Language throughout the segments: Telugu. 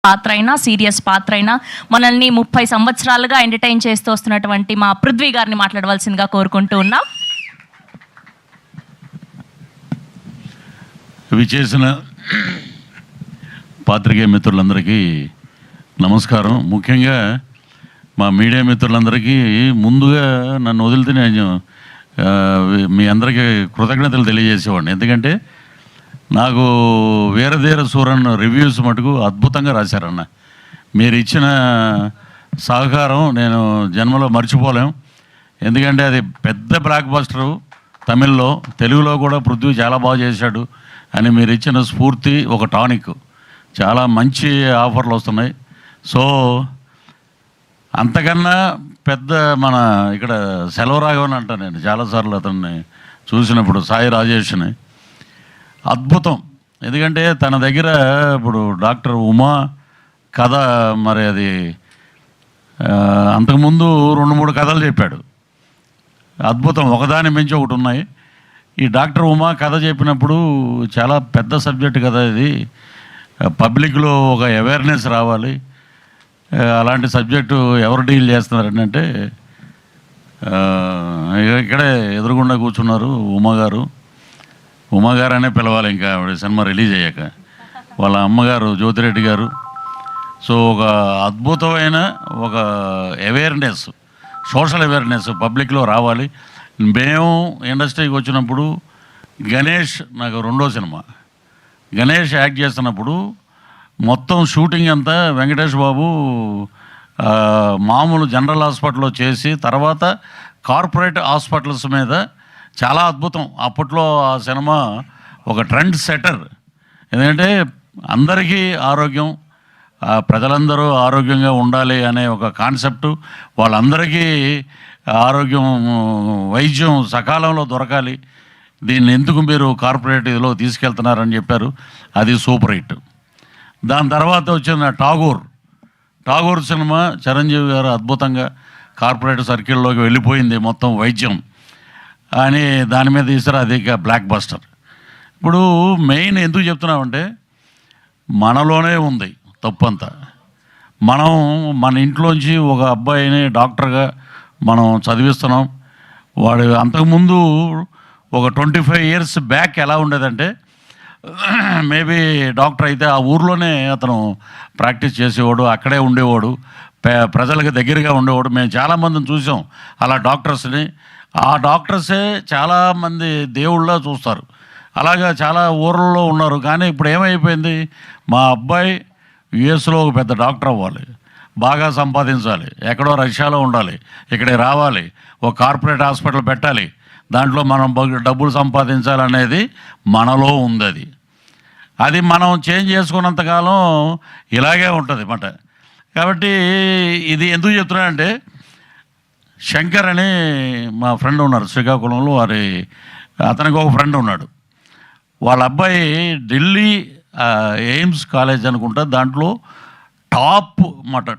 పాత్ర అయినా, సీరియస్ పాత్ర అయినా మనల్ని 30 సంవత్సరాలుగా ఎంటర్టైన్ చేస్తూ వస్తున్నటువంటి మా పృథ్వీ గారిని మాట్లాడవలసిందిగా కోరుకుంటూ ఉన్నాం. విచేసిన పాత్రికేయ మిత్రులందరికీ నమస్కారం. ముఖ్యంగా మా మీడియా మిత్రులందరికీ ముందుగా నన్ను వదిలితే నేను మీ అందరికీ కృతజ్ఞతలు తెలియజేసేవాడిని. ఎందుకంటే నాకు వీరధీర సూరన్ రివ్యూస్ మటుకు అద్భుతంగా రాశారన్న. మీరు ఇచ్చిన సహకారం నేను జన్మలో మర్చిపోలేం. ఎందుకంటే అది పెద్ద బ్లాక్ బస్టరు తమిళ్లో, తెలుగులో కూడా పృథ్వీ చాలా బాగా చేశాడు అని మీరు ఇచ్చిన స్ఫూర్తి ఒక టానిక్. చాలా మంచి ఆఫర్లు వస్తున్నాయి. సో అంతకన్నా పెద్ద మన ఇక్కడ సెలవరాఘవన్ అంట, నేను చాలాసార్లు అతన్ని చూసినప్పుడు, సాయి రాజేష్ని, అద్భుతం. ఎందుకంటే తన దగ్గర ఇప్పుడు డాక్టర్ ఉమా కథ, మరి అది అంతకుముందు 2-3 కథలు చెప్పాడు. అద్భుతం, ఒకదాని మించి ఒకటి ఉన్నాయి. ఈ డాక్టర్ ఉమా కథ చెప్పినప్పుడు చాలా పెద్ద సబ్జెక్ట్ కదా ఇది, పబ్లిక్లో ఒక అవేర్నెస్ రావాలి. అలాంటి సబ్జెక్టు ఎవరు డీల్ చేస్తున్నారంటే ఇక్కడే ఎదురుగుండా కూర్చున్నారు ఉమాగారు అనే పిలవాలి, ఇంకా ఆవిడ సినిమా రిలీజ్ అయ్యాక. వాళ్ళ అమ్మగారు జ్యోతిరెడ్డి గారు. సో ఒక అద్భుతమైన ఒక అవేర్నెస్, సోషల్ అవేర్నెస్ పబ్లిక్లో రావాలి. మేము ఇండస్ట్రీకి వచ్చినప్పుడు గణేష్, నాకు 2వ సినిమా గణేష్ యాక్ట్ చేస్తున్నప్పుడు మొత్తం షూటింగ్ అంతా వెంకటేష్ బాబు మామూలు జనరల్ హాస్పిటల్లో చేసి తర్వాత కార్పొరేట్ హాస్పిటల్స్ మీద చాలా అద్భుతం. అప్పట్లో ఆ సినిమా ఒక ట్రెండ్ సెటర్. ఎందుకంటే అందరికీ ఆరోగ్యం, ప్రజలందరూ ఆరోగ్యంగా ఉండాలి అనే ఒక కాన్సెప్టు, వాళ్ళందరికీ ఆరోగ్యం, వైద్యం సకాలంలో దొరకాలి, దీన్ని ఎందుకు మీరు కార్పొరేట్ ఇదిలో తీసుకెళ్తున్నారని చెప్పారు. అది సూపర్ హిట్. దాని తర్వాత వచ్చిన ఠాగూర్ సినిమా చిరంజీవి గారు అద్భుతంగా కార్పొరేట్ సర్కిల్లోకి వెళ్ళిపోయింది మొత్తం వైద్యం అని, దాని మీద తీసారు. అది బ్లాక్ బస్టర్. ఇప్పుడు మెయిన్ ఎందుకు చెప్తున్నామంటే మనలోనే ఉంది తప్పంతా. మనం మన ఇంట్లోంచి ఒక అబ్బాయిని డాక్టర్గా మనం చదివిస్తున్నాం. వాడు అంతకుముందు ఒక 25 years బ్యాక్ ఎలా ఉండేదంటే, మేబీ డాక్టర్ అయితే ఆ ఊర్లోనే అతను ప్రాక్టీస్ చేసేవాడు, అక్కడే ఉండేవాడు, ప్రజలకు దగ్గరగా ఉండేవాడు. మేము చాలామందిని చూసాం అలా డాక్టర్స్ని. ఆ డాక్టర్సే చాలామంది దేవుళ్ళ చూస్తారు. అలాగా చాలా ఊర్లలో ఉన్నారు. కానీ ఇప్పుడు ఏమైపోయింది, మా అబ్బాయి యుఎస్లో ఒక పెద్ద డాక్టర్ అవ్వాలి, బాగా సంపాదించాలి, ఎక్కడో రష్యాలో ఉండాలి, ఇక్కడికి రావాలి, ఒక కార్పొరేట్ హాస్పిటల్ పెట్టాలి, దాంట్లో మనం డబ్బులు సంపాదించాలనేది మనలో ఉంది. అది మనం చేంజ్ చేసుకున్నంతకాలం ఇలాగే ఉంటుంది అన్నమాట. కాబట్టి ఇది ఎందుకు చెప్తున్నానంటే, శంకర్ అని మా ఫ్రెండ్ ఉన్నారు శ్రీకాకుళంలో, అతనికి ఒక ఫ్రెండ్ ఉన్నాడు. వాళ్ళ అబ్బాయి ఢిల్లీ ఎయిమ్స్ కాలేజ్ అనుకుంటా, దాంట్లో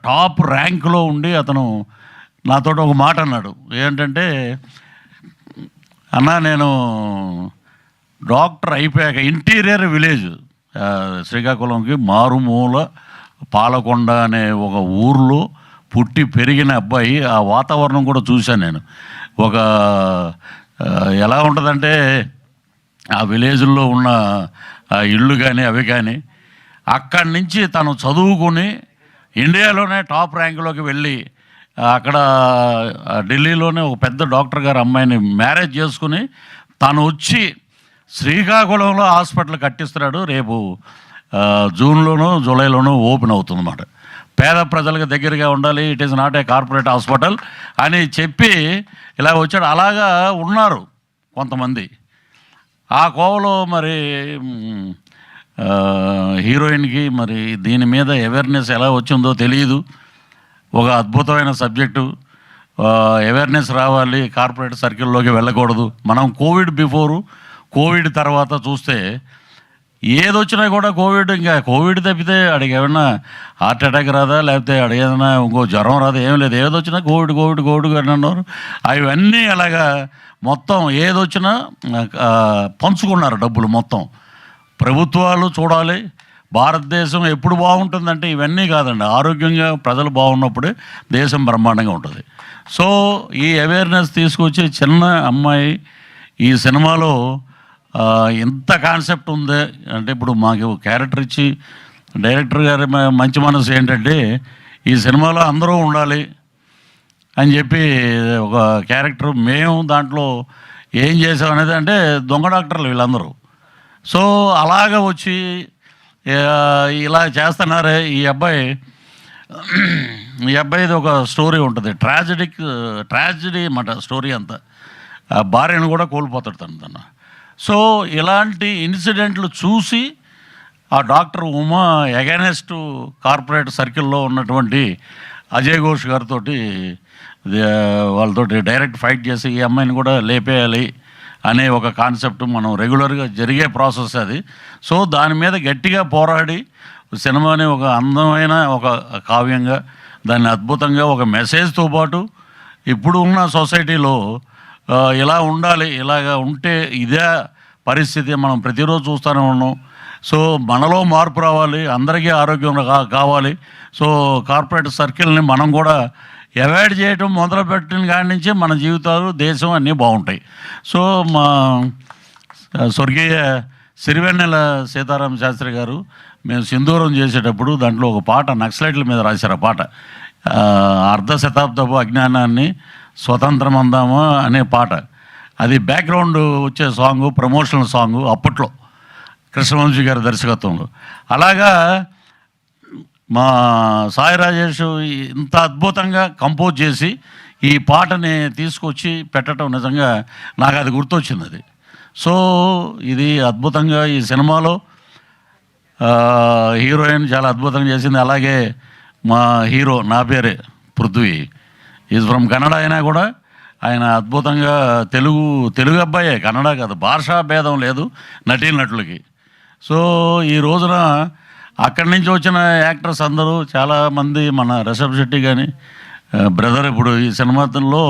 టాప్ ర్యాంక్లో ఉండి అతను నాతో ఒక మాట అన్నాడు. ఏంటంటే, అన్నా నేను డాక్టర్ అయిపోయాక ఇంటీరియర్ విలేజ్ శ్రీకాకుళంకి మారుమూల పాలకొండ అనే ఒక ఊర్లో పుట్టి పెరిగిన అబ్బాయి. ఆ వాతావరణం కూడా చూశాను నేను. ఒక ఎలా ఉంటుందంటే ఆ విలేజ్లో ఉన్న ఆ ఇళ్ళు కానీ అవి కానీ, అక్కడి నుంచి తను చదువుకొని ఇండియాలోనే టాప్ ర్యాంకులోకి వెళ్ళి అక్కడ ఢిల్లీలోనే ఒక పెద్ద డాక్టర్ గారు అమ్మాయిని మ్యారేజ్ చేసుకుని తను వచ్చి శ్రీకాకుళంలో హాస్పిటల్ కట్టిస్తున్నాడు. రేపు జూన్లోనో జూలైలోనో ఓపెన్ అవుతుందన్నమాట. పేద ప్రజలకు దగ్గరగా ఉండాలి, it is not a corporate hospital అని చెప్పి ఇలా వచ్చాడు. అలాగా ఉన్నారు కొంతమంది. ఆ కోవలో మరి హీరోయిన్కి మరి దీని మీద అవేర్నెస్ ఎలా వచ్చిందో తెలియదు. ఒక అద్భుతమైన సబ్జెక్టు, అవేర్నెస్ రావాలి, కార్పొరేట్ సర్కిల్లోకి వెళ్ళకూడదు. మనం కోవిడ్ బిఫోరు, కోవిడ్ తర్వాత చూస్తే ఏదొచ్చినా కూడా కోవిడ్ తప్పితే అడిగి ఏమన్నా హార్ట్ అటాక్ రాదా, లేకపోతే అడిగేదన్నా ఇంకో జ్వరం రాదా, ఏం లేదు. ఏదొచ్చినా కోవిడ్ అని అన్నారు. అవన్నీ అలాగా మొత్తం ఏదొచ్చినా పంచుకున్నారు డబ్బులు మొత్తం. ప్రభుత్వాలు చూడాలి, భారతదేశం ఎప్పుడు బాగుంటుందంటే ఇవన్నీ కాదండి, ఆరోగ్యంగా ప్రజలు బాగున్నప్పుడే దేశం బ్రహ్మాండంగా ఉంటుంది. సో ఈ అవేర్నెస్ తీసుకొచ్చి చిన్న అమ్మాయి ఈ సినిమాలో ఎంత కాన్సెప్ట్ ఉంది అంటే, ఇప్పుడు మాకు క్యారెక్టర్ ఇచ్చి డైరెక్టర్ గారి మంచి మనసు ఏంటంటే ఈ సినిమాలో అందరూ ఉండాలి అని చెప్పి ఒక క్యారెక్టర్. మేము దాంట్లో ఏం చేసాం అనేది అంటే దొంగ డాక్టర్లు వీళ్ళందరూ. సో అలాగ వచ్చి ఇలా చేస్తున్నారే ఈ అబ్బాయిది ఒక స్టోరీ ఉంటుంది, ట్రాజడీ అన్నమాట స్టోరీ అంతా. భార్యను కూడా కోల్పోతాడు తను. సో ఇలాంటి ఇన్సిడెంట్లు చూసి ఆ డాక్టర్ ఉమా ఎగైనెస్ట్ కార్పొరేట్ సర్కిల్లో ఉన్నటువంటి అజయ్ ఘోష్ గారితో వాళ్ళతోటి డైరెక్ట్ ఫైట్ చేసి ఈ అమ్మాయిని కూడా లేపేయాలి అనే ఒక కాన్సెప్ట్ మనం రెగ్యులర్గా జరిగే ప్రాసెస్ అది. సో దాని మీద గట్టిగా పోరాడి సినిమాని ఒక అందమైన ఒక కావ్యంగా, దాన్ని అద్భుతంగా ఒక మెసేజ్తో పాటు ఇప్పుడు ఉన్న సొసైటీలో ఇలా ఉండాలి, ఇలాగ ఉంటే ఇదే పరిస్థితి మనం ప్రతిరోజు చూస్తూనే ఉన్నాం. సో మనలో మార్పు రావాలి, అందరికీ ఆరోగ్యం కావాలి. సో కార్పొరేట్ సర్కిల్ని మనం కూడా అవాయిడ్ చేయడం మొదలుపెట్టిన కాడి నుంచి మన జీవితాలు, దేశం అన్నీ బాగుంటాయి. సో మా స్వర్గీయ సిరివెన్నెల సీతారామ శాస్త్రి గారు మేము సింధూరం చేసేటప్పుడు దాంట్లో ఒక పాట నక్సలైట్ల మీద రాశారు. ఆ పాట అర్ధ శతాబ్దపు అజ్ఞానాన్ని స్వతంత్రం అందామా అనే పాట. అది బ్యాక్గ్రౌండ్ వచ్చే సాంగ్, ప్రమోషనల్ సాంగ్ అప్పట్లో కృష్ణవంశీ గారి దర్శకత్వంలో. అలాగా మా సాయి రాజేష్ ఇంత అద్భుతంగా కంపోజ్ చేసి ఈ పాటని తీసుకొచ్చి పెట్టడం నిజంగా నాకు అది గుర్తొచ్చింది అది. సో ఇది అద్భుతంగా ఈ సినిమాలో హీరోయిన్ చాలా అద్భుతంగా చేసింది. అలాగే మా హీరో నా పేరే పృథ్వీ, ఈజ్ ఫ్రమ్ కన్నడ అయినా కూడా ఆయన అద్భుతంగా తెలుగు అబ్బాయే, కన్నడ కాదు, భాషా భేదం లేదు నటీనటులకి. సో ఈ రోజున అక్కడి నుంచి వచ్చిన యాక్టర్స్ అందరూ చాలామంది, మన రిషబ్ శెట్టి కానీ బ్రదర్, ఇప్పుడు ఈ సినిమాలో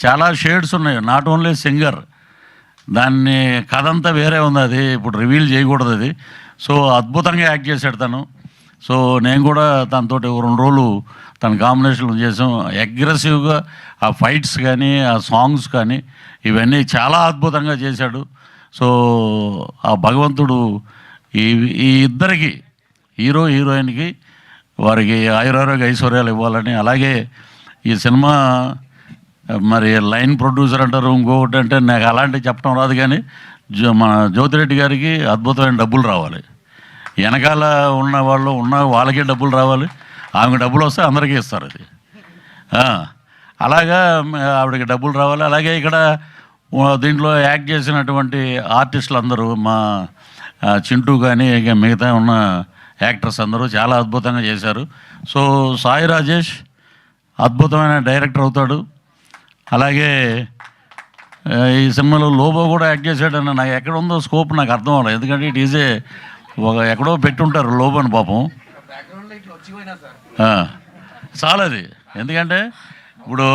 చాలా షేడ్స్ ఉన్నాయి, నాట్ ఓన్లీ సింగర్, దాన్ని కథ అంతా వేరే ఉంది, అది ఇప్పుడు రివీల్ చేయకూడదు అది. సో అద్భుతంగా యాక్ట్ చేశాడు తను. సో నేను కూడా తనతో 2 రోజులు తన కాంబినేషన్లు చేసాం. అగ్రెసివ్గా ఆ ఫైట్స్ కానీ ఆ సాంగ్స్ కానీ ఇవన్నీ చాలా అద్భుతంగా చేశాడు. సో ఆ భగవంతుడు ఈ ఇద్దరికి, హీరో హీరోయిన్కి, వారికి ఆయురారోగ్య ఐశ్వర్యాలు ఇవ్వాలని. అలాగే ఈ సినిమా మరి లైన్ ప్రొడ్యూసర్ అంటారు, ఇంకొకటి అంటే నాకు అలాంటివి చెప్పడం రాదు, కానీ మన జ్యోతిరెడ్డి గారికి అద్భుతమైన డబ్బులు రావాలి, వెనకాల ఉన్న వాళ్ళకే డబ్బులు రావాలి, ఆమెకు డబ్బులు వస్తే అందరికీ ఇస్తారు అది. అలాగా ఆవిడకి డబ్బులు రావాలి. అలాగే ఇక్కడ దీంట్లో యాక్ట్ చేసినటువంటి ఆర్టిస్టులు అందరూ, మా చింటూ కానీ ఇక మిగతా ఉన్న యాక్టర్స్ అందరూ చాలా అద్భుతంగా చేశారు. సో సాయి రాజేష్ అద్భుతమైన డైరెక్టర్ అవుతాడు. అలాగే ఈ సినిమాలో లోబో కూడా యాక్ట్ చేశాడని నాకు ఎక్కడ ఉందో స్కోప్ నాకు అర్థం అవ్వలేదు, ఎందుకంటే ఇట్ ఈజే ఎక్కడో పెట్టుంటారు లోబోని పాపం. చాలా అది, ఎందుకంటే ఇప్పుడు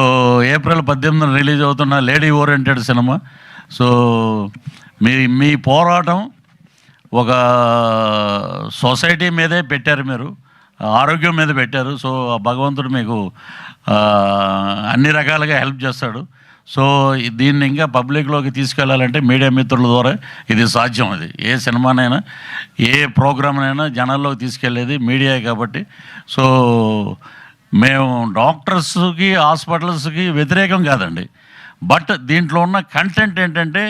ఏప్రిల్ 18న రిలీజ్ అవుతున్న లేడీ ఓరియంటెడ్ సినిమా. సో మీ పోరాటం ఒక సొసైటీ మీదే పెట్టారు, మీరు ఆరోగ్యం మీద పెట్టారు. సో భగవంతుడు మీకు అన్ని రకాలుగా హెల్ప్ చేస్తాడు. సో దీన్ని ఇంకా పబ్లిక్లోకి తీసుకెళ్లాలంటే మీడియా మిత్రుల ద్వారా ఇది సాధ్యం. అది ఏ సినిమానైనా ఏ ప్రోగ్రామ్నైనా జనాల్లోకి తీసుకెళ్లేది మీడియా కాబట్టి. సో మేము డాక్టర్స్కి హాస్పిటల్స్కి వ్యతిరేకం కాదండి, బట్ దీంట్లో ఉన్న కంటెంట్ ఏంటంటే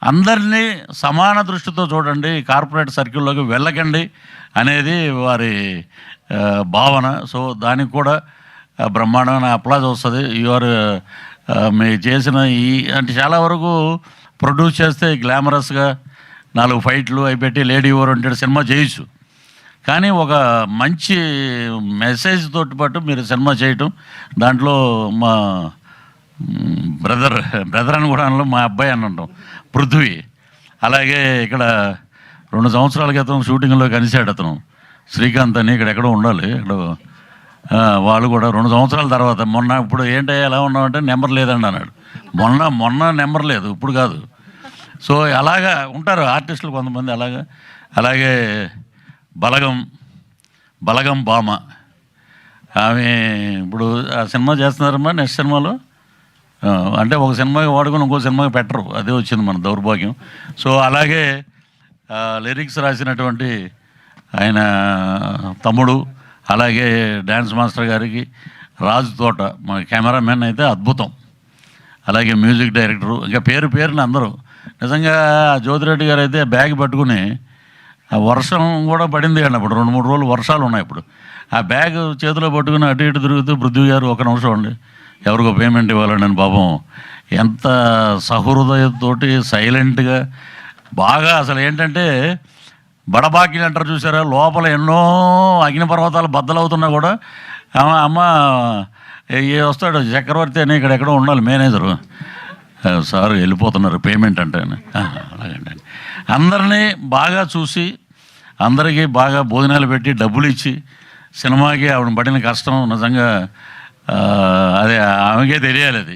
అందరినీ సమాన దృష్టితో చూడండి, కార్పొరేట్ సర్కిల్లోకి వెళ్ళకండి అనేది వారి భావన. సో దానికి కూడా బ్రహ్మాండమైన అప్లాజ్ వస్తుంది. మీరు చేసిన అంటే చాలా వరకు ప్రొడ్యూస్ చేస్తే గ్లామరస్గా 4 ఫైట్లు అవి పెట్టి లేడీ ఓరియంటెడ్ సినిమా చేయొచ్చు, కానీ ఒక మంచి మెసేజ్ తోటి పాటు మీరు సినిమా చేయటం, దాంట్లో మా బ్రదర్ అని కూడా అనడం, మా అబ్బాయి అని అంటాం పృథ్వీ. అలాగే ఇక్కడ 2 సంవత్సరాల క్రితం షూటింగ్లో కలిశాడు అతను, శ్రీకాంత్ అని, ఇక్కడ ఎక్కడో ఉండాలి, ఇక్కడ వాళ్ళు కూడా 2 సంవత్సరాల తర్వాత మొన్న ఇప్పుడు ఏంటయ్యా ఎలా ఉన్నామంటే నెంబర్ లేదండి అన్నాడు. మొన్న నెంబర్ లేదు, ఇప్పుడు కాదు. సో అలాగా ఉంటారు ఆర్టిస్టులు కొంతమంది అలాగా. అలాగే బలగం భామ, ఆమె ఇప్పుడు ఆ సినిమా చేస్తున్నారమ్మా. నెక్స్ట్ సినిమాలో అంటే ఒక సినిమాకి వాడుకొని ఇంకో సినిమాకి పెట్టరు, అదే వచ్చింది మన దౌర్భాగ్యం. సో అలాగే లిరిక్స్ రాసినటువంటి ఆయన తమ్ముడు, అలాగే డ్యాన్స్ మాస్టర్ గారికి, రాజు తోట మా కెమెరామెన్ అయితే అద్భుతం, అలాగే మ్యూజిక్ డైరెక్టరు, ఇంకా పేరుని అందరూ. నిజంగా జ్యోతిరెడ్డి గారు అయితే బ్యాగ్ పట్టుకుని వర్షం కూడా పడింది అండి అప్పుడు, 2-3 రోజులు వర్షాలు ఉన్నాయి. ఇప్పుడు ఆ బ్యాగ్ చేతిలో పట్టుకుని అటు ఇటు తిరుగుతూ, పృథ్వీ గారు ఒక నిమిషం అండి ఎవరికో పేమెంట్ ఇవ్వాలని, నేను పాపం ఎంత సహృదయంతోటి సైలెంట్గా బాగా, అసలు ఏంటంటే బడబాకీలు అంటారు చూసారా, లోపల ఎన్నో అగ్నిపర్వతాలు బద్దలవుతున్నా కూడా అమ్మ వస్తాడు చక్రవర్తి అని ఇక్కడ ఎక్కడో ఉండాలి మేనేజరు, సార్ వెళ్ళిపోతున్నారు పేమెంట్ అంటే, అలాగండి. అందరినీ బాగా చూసి అందరికీ బాగా భోజనాలు పెట్టి డబ్బులు ఇచ్చి సినిమాకి ఆవిడ పడిన కష్టం నిజంగా అదే ఆమెకే తెలియాలి అది.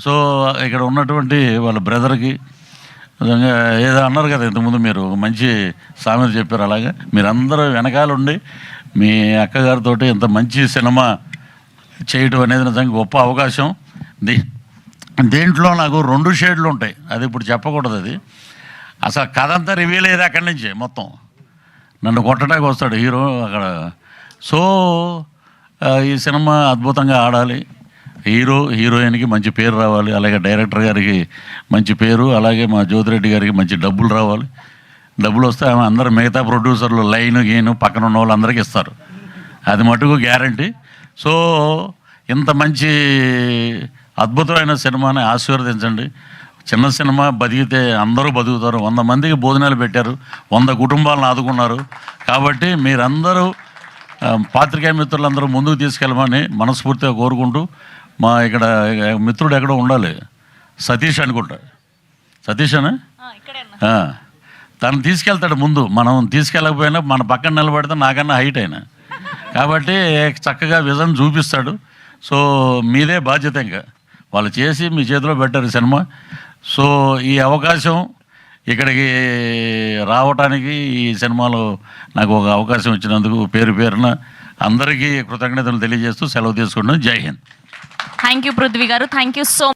సో ఇక్కడ ఉన్నటువంటి వాళ్ళ బ్రదర్కి నిజంగా ఏదో అన్నారు కదా ఇంతకుముందు, మీరు మంచి సామెత చెప్పారు, అలాగా మీరందరూ వెనకాలండి మీ అక్కగారితో ఇంత మంచి సినిమా చేయటం అనేది నిజంగా గొప్ప అవకాశం. దీంట్లో నాకు 2 షేడ్లు ఉంటాయి, అది ఇప్పుడు చెప్పకూడదు. అది అసలు కథ అంతా రివీల్ అయ్యేది అక్కడి నుంచే, మొత్తం నన్ను కొట్టడానికి వస్తాడు హీరో అక్కడ. సో ఈ సినిమా అద్భుతంగా ఆడాలి, హీరోయిన్కి మంచి పేరు రావాలి, అలాగే డైరెక్టర్ గారికి మంచి పేరు, అలాగే మా జ్యోతిరెడ్డి గారికి మంచి డబ్బులు రావాలి. డబ్బులు వస్తే ఆమె అందరూ మిగతా ప్రొడ్యూసర్లు గీను పక్కన ఉన్న వాళ్ళందరికీ ఇస్తారు, అది మటుకు గ్యారంటీ. సో ఇంత మంచి అద్భుతమైన సినిమాని ఆశీర్వదించండి. చిన్న సినిమా బతికితే అందరూ బతుకుతారు, 100 మందికి భోజనాలు పెట్టారు, 100 కుటుంబాలను ఆదుకున్నారు. కాబట్టి మీరందరూ పాత్రికేయ మిత్రులందరూ ముందుకు తీసుకెళ్ళమని మనస్ఫూర్తిగా కోరుకుంటూ, మా ఇక్కడ మిత్రుడు ఎక్కడో ఉండాలి, సతీష్ అనుకుంటా, సతీష్ అని తను తీసుకెళ్తాడు ముందు, మనం తీసుకెళ్ళకపోయినా మన పక్కన నిలబడితే నాకన్నా హైట్ అయినా, కాబట్టి చక్కగా విజన్ చూపిస్తాడు. సో మీదే బాధ్యత, ఇంకా వాళ్ళు చేసి మీ చేతిలో పెట్టారు సినిమా. సో ఈ అవకాశం ఇక్కడికి రావటానికి, ఈ సినిమాలో నాకు ఒక అవకాశం ఇచ్చినందుకు పేరున అందరికీ కృతజ్ఞతలు తెలియజేస్తూ సెలవు తీసుకుంటాను. జై హింద్. థ్యాంక్ యూ పృథ్వీ గారు, థ్యాంక్ యూ సో